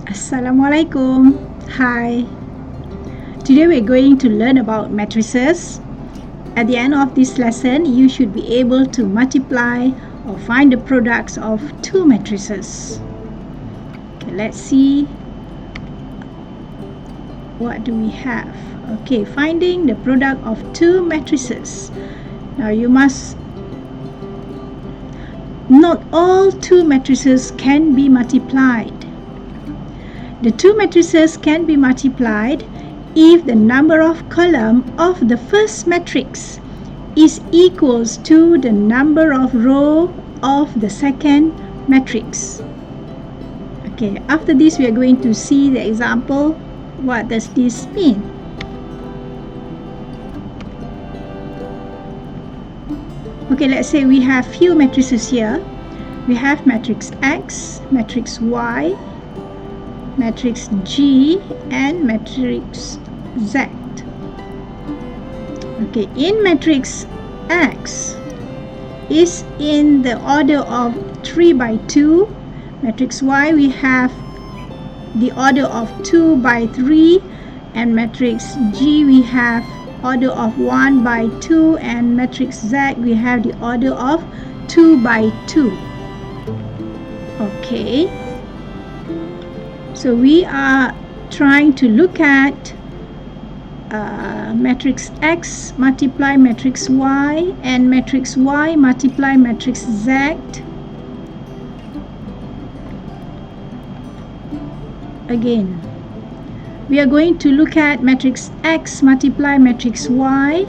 Assalamualaikum. Hi. Today we're going to learn about matrices. At the end of this lesson, you should be able to multiply or find the products of two matrices. Okay, let's see what do we have. Okay, finding the product of two matrices. Now you must not all two matrices can be multiplied. The two matrices can be multiplied if the number of columns of the first matrix is equals to the number of rows of the second matrix. Okay, after this we are going to see the example. What does this mean? Okay, let's say we have few matrices here. We have matrix X, matrix Y, matrix G, and matrix Z. Okay, in matrix X is in the order of 3 by 2. Matrix Y we have the order of 2 by 3, and matrix G we have order of 1 by 2, and matrix Z we have the order of 2 by 2. Okay, so we are trying to look at matrix X multiply matrix Y and matrix Y multiply matrix Z. Again, we are going to look at matrix X multiply matrix Y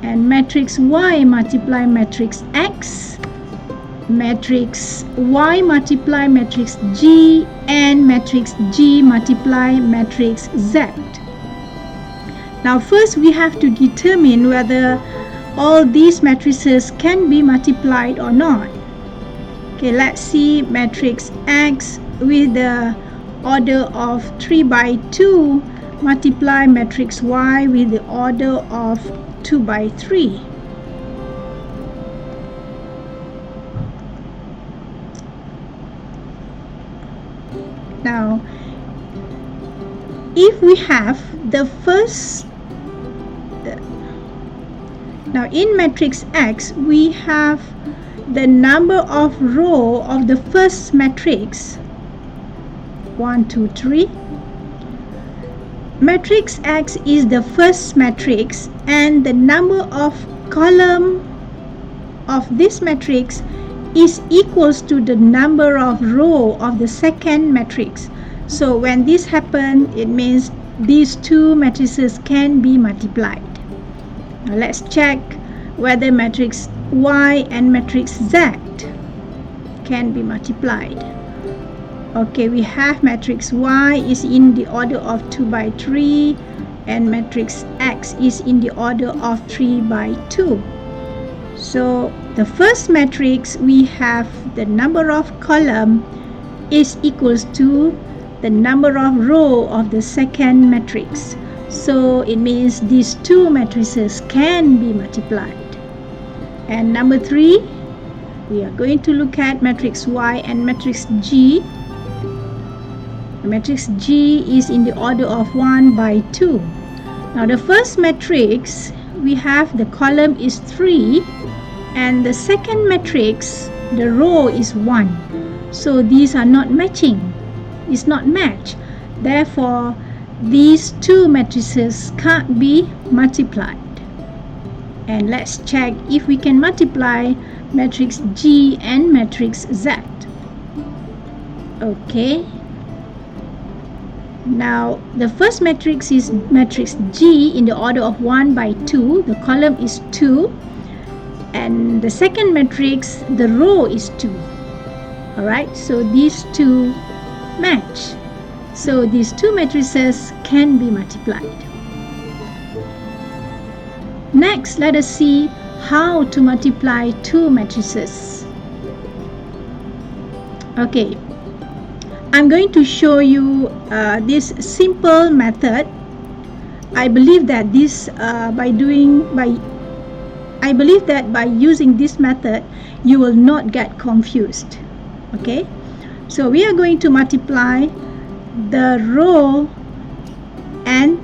and matrix Y multiply matrix X, matrix Y multiply matrix G, and matrix G multiply matrix Z. Now first we have to determine whether all these matrices can be multiplied or not. Okay, let's see matrix X with the order of 3 by 2 multiply matrix Y with the order of 2 by 3. Now if we have the first now in matrix X we have the number of rows of the first matrix 1, 2, 3. Matrix X is the first matrix and the number of columns of this matrix is equals to the number of rows of the second matrix. So when this happens, it means these two matrices can be multiplied. Now let's check whether matrix Y and matrix Z can be multiplied. Okay, we have matrix Y is in the order of 2 by 3 and matrix X is in the order of 3 by 2. So the first matrix we have the number of columns is equals to the number of rows of the second matrix. So it means these two matrices can be multiplied. And number 3, we are going to look at matrix Y and matrix G. Matrix G is in the order of 1 by 2. Now the first matrix we have the column is 3 and the second matrix the row is 1. So these are not matching. It's not matched. Therefore these two matrices can't be multiplied. And let's check if we can multiply matrix G and matrix Z. Okay. Now the first matrix is matrix G in the order of 1 by 2. The column is 2. And the second matrix, the row is 2. Alright, so these two match. So these two matrices can be multiplied. Next, let us see how to multiply two matrices. Okay, I'm going to show you this simple method. I believe that by using this method you will not get confused. Okay, so we are going to multiply the row and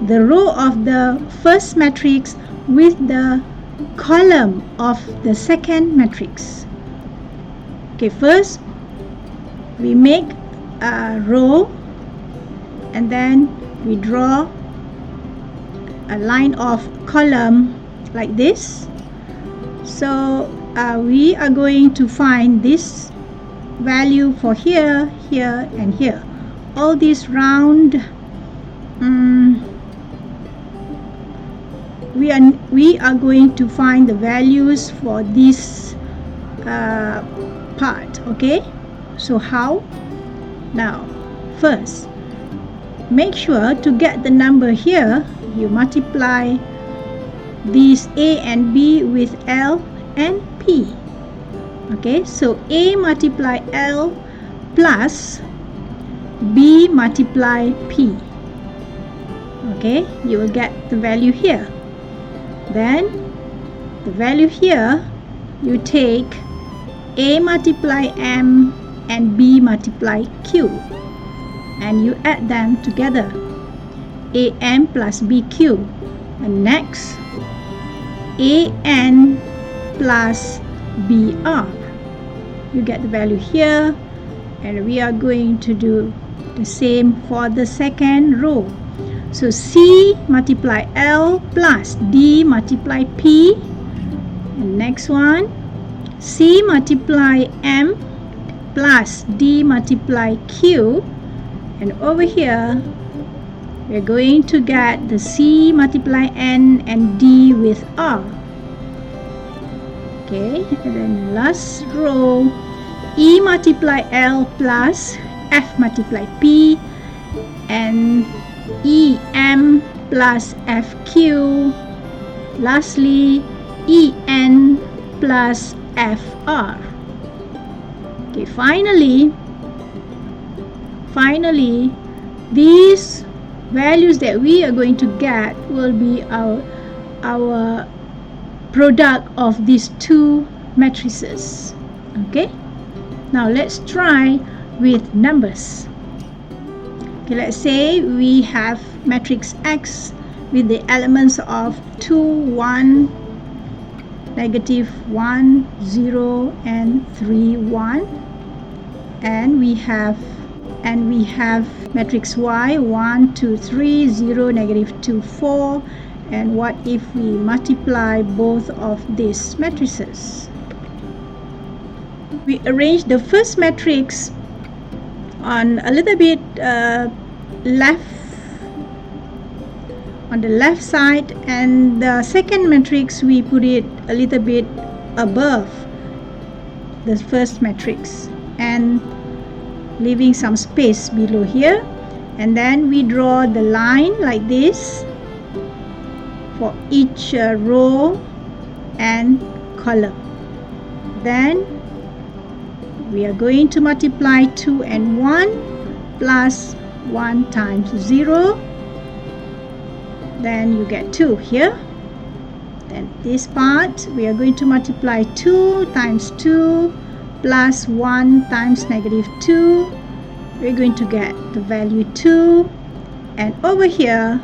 the row of the first matrix with the column of the second matrix. Okay, first we make a row and then we draw a line of column like this. So we are going to find this value for here, here and here. All these round we are going to find the values for this part. Okay, so how? Now first, make sure to get the number here, you multiply these A and B with L and P. Okay, so A multiply L plus B multiply P. Okay, you will get the value here. Then the value here, you take A multiply M and B multiply Q and you add them together, AM plus BQ. And next, AN plus BR. You get the value here, and we are going to do the same for the second row. So C multiply L plus D multiply P. And next one, C multiply M plus D multiply Q. And over here, we're going to get the C multiply N and D with R. Okay, and then last row, E multiply L plus F multiply P and EM plus FQ. Lastly, EN plus FR. Okay, finally, these values that we are going to get will be our product of these two matrices. Okay, now let's try with numbers. Okay, let's say we have matrix X with the elements of 2, 1, negative 1, 0 and 3, 1, and we have matrix Y 1, 2, 3, 0, negative 2, 4. And what if we multiply both of these matrices? We arrange the first matrix on a little bit on the left side, and the second matrix we put it a little bit above the first matrix and leaving some space below here. And then we draw the line like this for each row and column. Then we are going to multiply 2 and 1 plus 1 times 0. Then you get 2 here. Then this part we are going to multiply 2 times 2 plus 1 times negative 2. We're going to get the value 2. And over here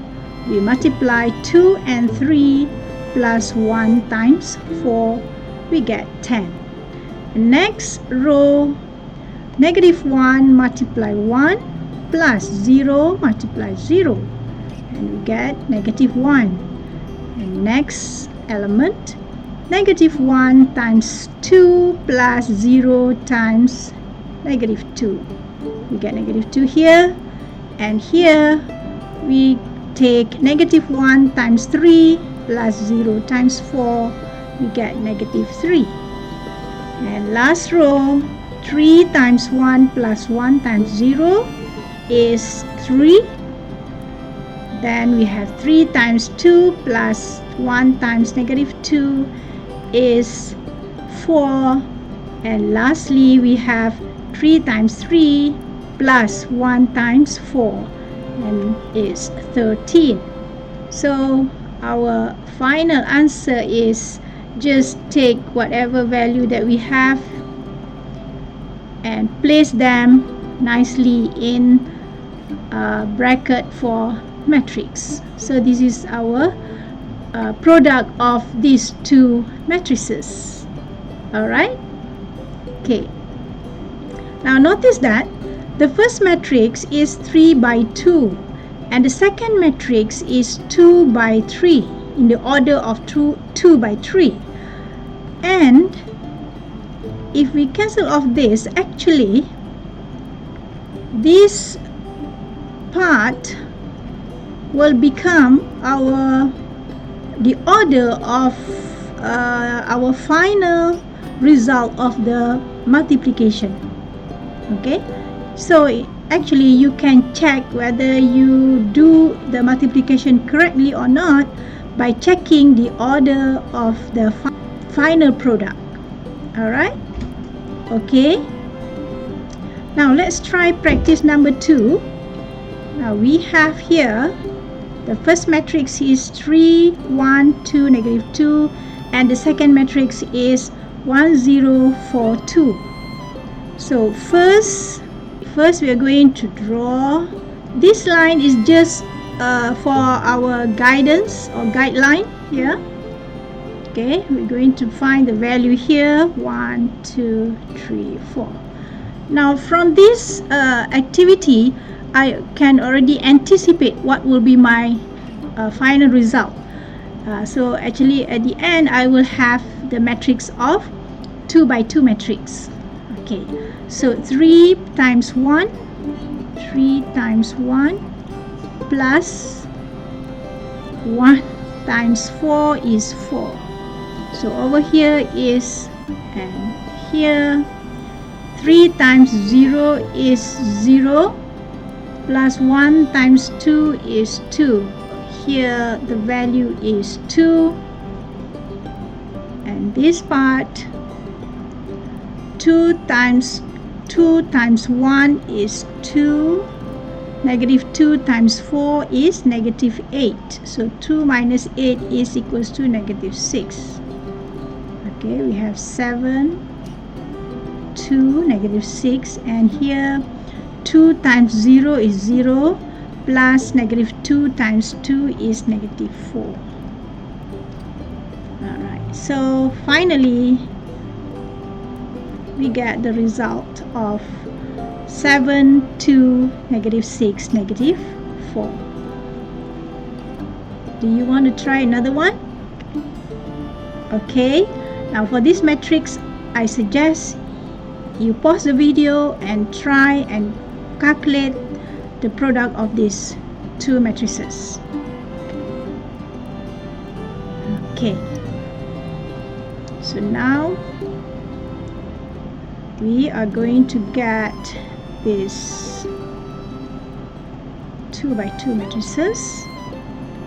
we multiply 2 and 3 plus 1 times 4. We get 10. Next row, negative 1 multiply 1 plus 0 multiply 0. And we get negative 1. And next element, negative 1 times 2 plus 0 times negative 2. We get negative 2 here. And here we take negative 1 times 3 plus 0 times 4. We get negative 3. And last row, 3 times 1 plus 1 times 0 is 3. Then we have 3 times 2 plus 1 times negative 2 is 4. And lastly, we have 3 times 3 plus 1 times 4, and is 13. So our final answer is just take whatever value that we have and place them nicely in bracket for matrix. So this is our product of these two matrices. Alright, okay. Now notice that the first matrix is 3 by 2 and the second matrix is 2 by 3 in the order of 2 by 3. And if we cancel off this, actually this part will become the order of our final result of the multiplication. Okay, so actually you can check whether you do the multiplication correctly or not by checking the order of the final product. Alright, okay. Now let's try practice number 2. Now we have here the first matrix is 3, 1, 2, negative 2, and the second matrix is 1, 0, 4, 2. So first we are going to draw. This line is just for our guidance or guideline here. Okay, we're going to find the value here, 1, 2, 3, 4. Now from this activity, I can already anticipate what will be my final result. So actually at the end I will have the matrix of 2 by 2 matrix. Okay, so 3 times 1 plus 1 times 4 is 4. So over here is, and here 3 times 0 is 0 plus 1 times 2 is 2. Here the value is 2, and this part 2 times 1 is 2, negative 2 times 4 is negative 8. So 2 minus 8 is equals to negative 6. Okay, we have 7, 2, negative 6, and here 2 times 0 is 0 plus negative 2 times 2 is negative 4. Alright, so finally we get the result of 7, 2, negative 6, negative 4. Do you want to try another one? Okay, now for this matrix I suggest you pause the video and try and calculate the product of these two matrices. Okay, so now we are going to get this 2 by 2 matrices.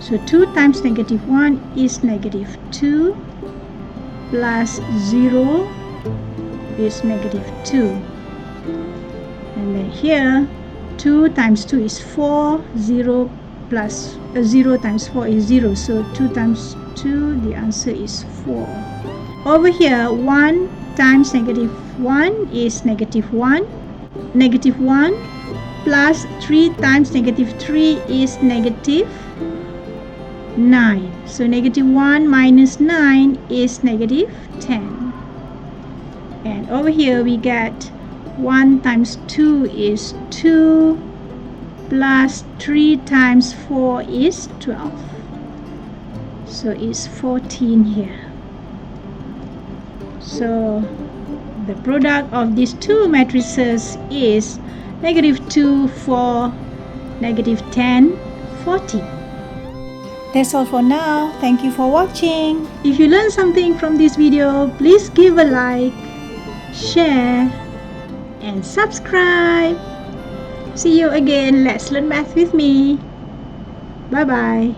So 2 times negative 1 is negative 2 plus 0 is negative 2, and then here 2 times 2 is 4, 0 plus 0 times 4 is 0, so 2 times 2, the answer is 4. Over here 1 times negative 1 is negative 1, negative 1 plus 3 times negative 3 is negative 9, so negative 1 minus 9 is negative 10. And over here we get 1 times 2 is 2 plus 3 times 4 is 12. So it's 14 here. So the product of these two matrices is negative 2, 4, negative 10, 14. That's all for now. Thank you for watching. If you learned something from this video, please give a like, share, and subscribe. See you again. Let's learn math with me. Bye bye.